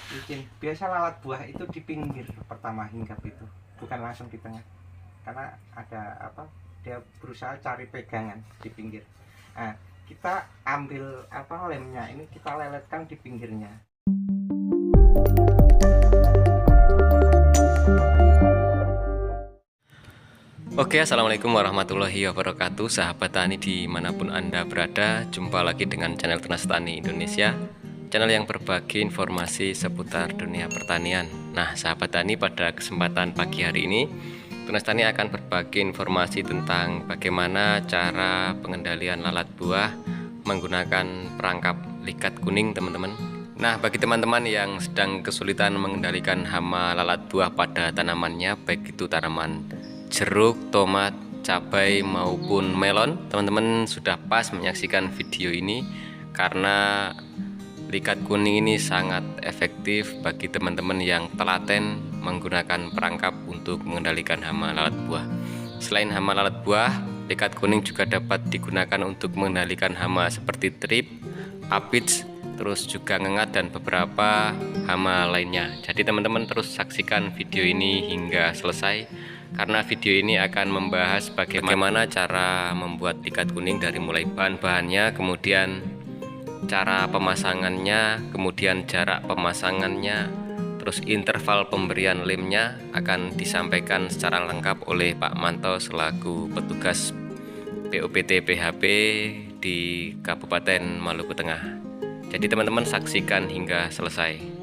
Bikin biasa lalat buah itu di pinggir pertama hinggap itu, bukan langsung di tengah, karena ada apa, dia berusaha cari pegangan di pinggir. Nah, kita ambil apa, lemnya ini kita leletkan di pinggirnya. Oke, assalamualaikum warahmatullahi wabarakatuh. Sahabat tani dimanapun Anda berada, jumpa lagi dengan channel Tunas Tani Indonesia, channel yang berbagi informasi seputar dunia pertanian. Nah, sahabat tani, pada kesempatan pagi hari ini Tunas Tani akan berbagi informasi tentang bagaimana cara pengendalian lalat buah menggunakan perangkap likat kuning, teman-teman. Nah, bagi teman-teman yang sedang kesulitan mengendalikan hama lalat buah pada tanamannya, baik itu tanaman jeruk, tomat, cabai maupun melon, teman-teman sudah pas menyaksikan video ini karena likat kuning ini sangat efektif bagi teman-teman yang telaten menggunakan perangkap untuk mengendalikan hama lalat buah. Selain hama lalat buah, likat kuning juga dapat digunakan untuk mengendalikan hama seperti trip, aphids, terus juga ngengat dan beberapa hama lainnya. Jadi teman-teman terus saksikan video ini hingga selesai, karena video ini akan membahas bagaimana cara membuat likat kuning dari mulai bahan-bahannya, kemudian cara pemasangannya, kemudian jarak pemasangannya, terus interval pemberian lemnya akan disampaikan secara lengkap oleh Pak Manto selaku petugas POPT PHP di Kabupaten Maluku Tengah. Jadi teman-teman saksikan hingga selesai.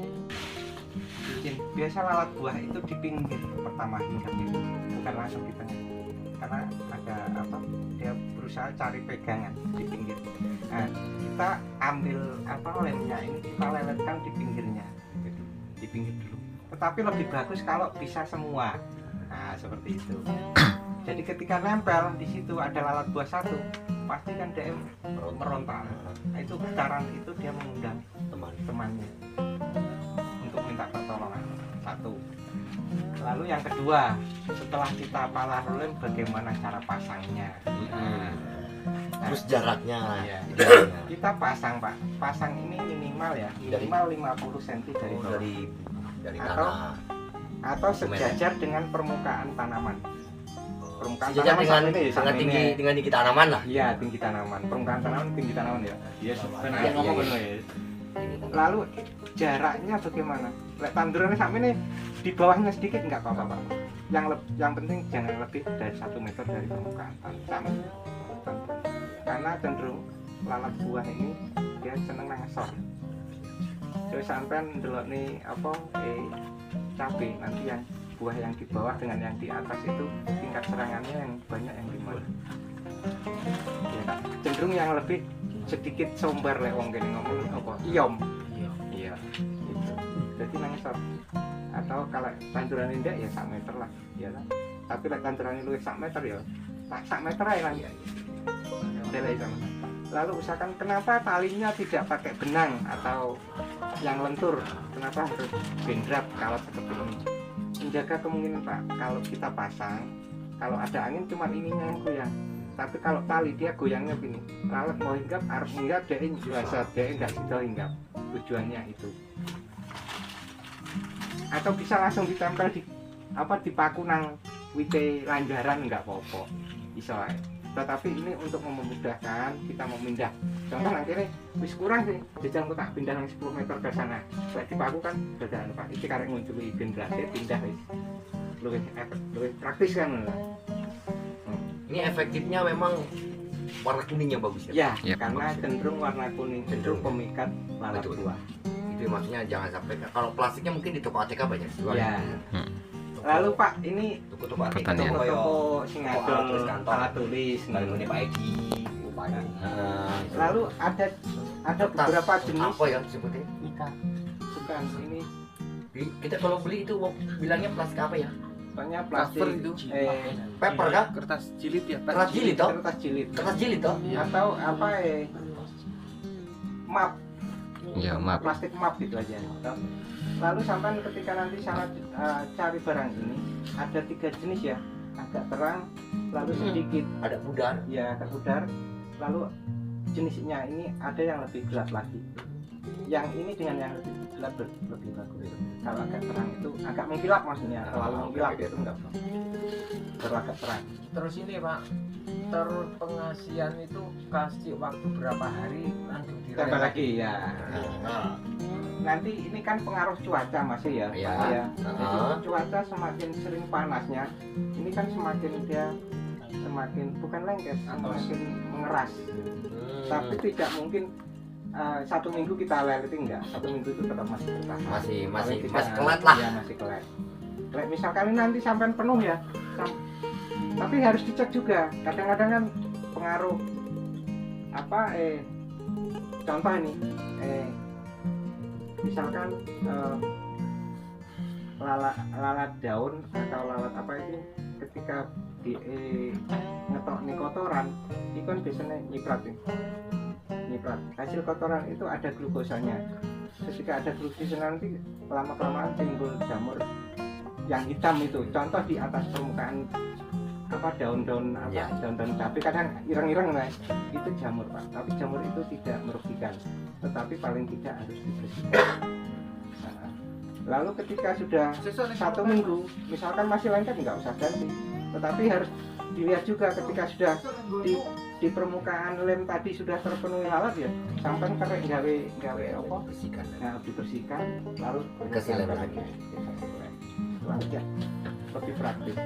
Biasa lalat buah itu di pinggir pertama hinggap itu, bukan langsung di tengah, karena ada apa, dia berusaha cari pegangan di pinggir. Nah, kita ambil apa, lemnya ini kita leletkan di pinggirnya gitu, di pinggir dulu. Tetapi lebih bagus kalau bisa semua. Nah, seperti itu. Jadi ketika nempel di situ ada lalat buah satu, pasti kan dia meronta. Nah, itu getaran itu dia mengundang teman-temannya untuk minta pertolongan. Satu. Lalu yang kedua, setelah kita palah lem, bagaimana cara pasangnya? Terus jaraknya, ya. Kita pasang, Pak. Pasang ini minimal ya, minimal 50 cm dari bawah. Dari tanah. Atau sejajar dengan permukaan tanaman. Permukaan Sejajar tanaman dengan tinggi tanaman lah. Iya, tinggi tanaman. Permukaan tanaman, tinggi tanaman ya. Iya, Iya, ngomong benar ya. Lalu jaraknya bagaimana? Lek tandurannya sampai nih di bawahnya sedikit nggak apa-apa, Pak. Yang penting jangan lebih dari 1 meter dari permukaan tanah. Karena cenderung lalat buah ini dia seneng ngesor. Jadi sampean ndelok nih apa cabai, nanti yang buah yang di bawah dengan yang di atas itu tingkat serangannya yang banyak yang di mana? Ya, cenderung yang lebih sedikit sombar lek wong kene ngomong apa? Iom. Iya. Gitu. Jadi ngesor. Atau kalau tanduran indah ya 1 meter lah, ya lah. Tapi lek tanduran luwih 1 meter ya, tak 1 meter aja lah. Lalu usahakan, kenapa talinya tidak pakai benang atau yang lentur? Kenapa harus bendrap kalau seperti ini? Menjaga kemungkinan, Pak, kalau kita pasang, kalau ada angin cuma ininya yang goyang. Tapi kalau tali dia goyangnya begini, lalat mau hinggap, arep hinggap, dia biasa, dia nggak sudah hinggap. Tujuannya itu. Atau bisa langsung ditempel di apa, dipaku nang wite lanjaran, nggak apa-apa, bisa. Tetapi ini untuk memudahkan kita memindah. Contoh nanti ini wis kurang sih, jajan aku tak pindah yang 10 meter ke sana. Setelah dipaku kan dadah Pak, iki karek ngunculi generasi pindah wis. Luwih praktis kan lah. Ini efektifnya memang warna kuningnya bagus ya. Ya, karena cenderung warna kuning, cenderung pemikat lalat buah. Itu maksudnya jangan sampai, kalau plastiknya mungkin di toko ATK banyak jual. Ya. Lalu Pak, ini Toko-toko ATK, Pertanian. toko singadol, alat tulis, ini Pak Edi. lalu ada beberapa jenis. Apa ya sebutnya? Bukan, ini Kita kalau beli itu bilangnya plastik apa ya? banyak plastik Cover itu. Paper kan? Kertas jilid ya. Kertas jilid toh? kertas jilid Kertas jilid toh? atau apa map, Ya, maaf. plastik map gitu aja. Lalu sampai ketika nanti salah cari barang ini, ada 3 jenis ya, agak terang, lalu sedikit Ada pudar. ya agak pudar, lalu jenisnya ini ada yang lebih gelap lagi. yang ini dengan yang lebih bagus. Kalau agak terang itu agak mengkilap maksudnya, terlalu mengkilap itu enggak baru agak terang. Terus ini Pak, terus pengasihan itu kasih waktu berapa hari langsung Tambah lagi ya. Nah, Nanti ini kan pengaruh cuaca masih ya. Iya. Pak, ya. Heeh. Jadi cuaca semakin sering panasnya, ini kan semakin dia semakin bukan lengket, semakin mengeras. Tapi tidak mungkin 1 minggu kita leliti enggak. 1 minggu itu tetap masih bertahan. masih Paling tidak, kelet lah. ya masih kelet. Misalkan ini nanti sampai penuh ya, tapi harus dicek juga. Kadang-kadang kan pengaruh apa contoh ini misalkan lalat daun atau lalat apa itu ketika di ngetok nih kotoran itu kan biasanya nyiprat hasil kotoran itu ada glukosanya. Ketika ada glukosanya nanti lama-kelamaan timbul jamur yang hitam itu, contoh di atas permukaan apa daun-daun apa Ya. daun-daun cabai kadang ireng-ireng nah, itu jamur Pak, tapi jamur itu tidak merugikan, tetapi paling tidak harus dibersihkan. Nah, lalu ketika sudah 1 minggu misalkan masih lengket nggak usah ganti, tetapi harus dilihat juga ketika sudah di permukaan lem tadi sudah terpenuhi lalat ya sampai kering gawe apa Bersihkan. nah, dibersihkan lalu Dikasih lem lagi. itu aja lebih praktis.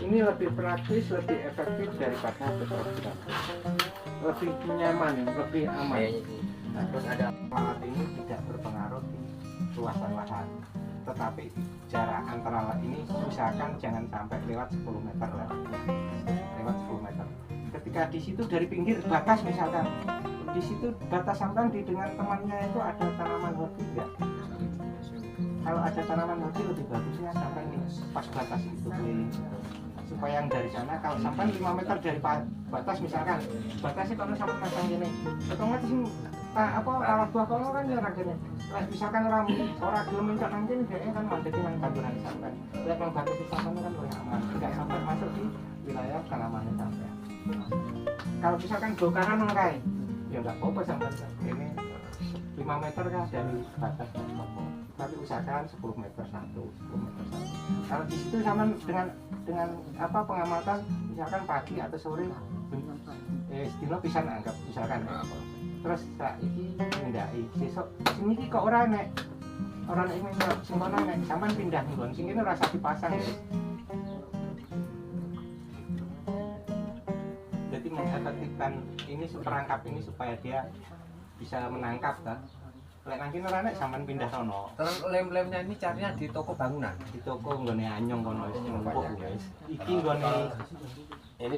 Ini lebih praktis, lebih efektif daripada berobat, lebih nyaman, lebih aman. Nah, terus ada lalat ini tidak berpengaruh di luasan lahan, tetapi jarak antara lalat ini usahakan jangan sampai lewat 10 meter lah. Lewat 10 meter. Ketika di situ dari pinggir batas misalkan, di situ batas sampai dengan temannya itu ada tanaman hobi enggak? Kalau ada tanaman hobi lebih bagusnya sampai nih pas batas itu supaya yang dari sana kalau sampai 5 meter dari batas misalkan batasnya kalau sampai pasang gini otomatis apa lalat buah kono kan ya raganya misalkan orang gelem mencok nang kene dhek kan mandek nang tanduran sampai lek nang batas sampai kan luwih aman tidak sampai masuk di wilayah tanaman sampai. Kalau misalkan bokaran nang kae ya enggak apa-apa sampai ini 5 meter kan dari batas toko, tapi usahakan 10 meter 10 meter 1. Kalau di situ sama dengan apa pengamatan misalkan pagi atau sore sedina pisan anggap misalkan terus saiki ngindaki sesuk sing iki kok ora nek ini sing kono nek sampean pindah nggon sing kene ora usah dipasang ya. Jadi mengefektifkan ini perangkap ini supaya dia bisa menangkap kan. Lek nang kene ora nek sampean pindah sono. Terus lem-lemnya ini carinya di toko bangunan. Di toko nggone anyong kono wis numpuk wis. Iki nggone ini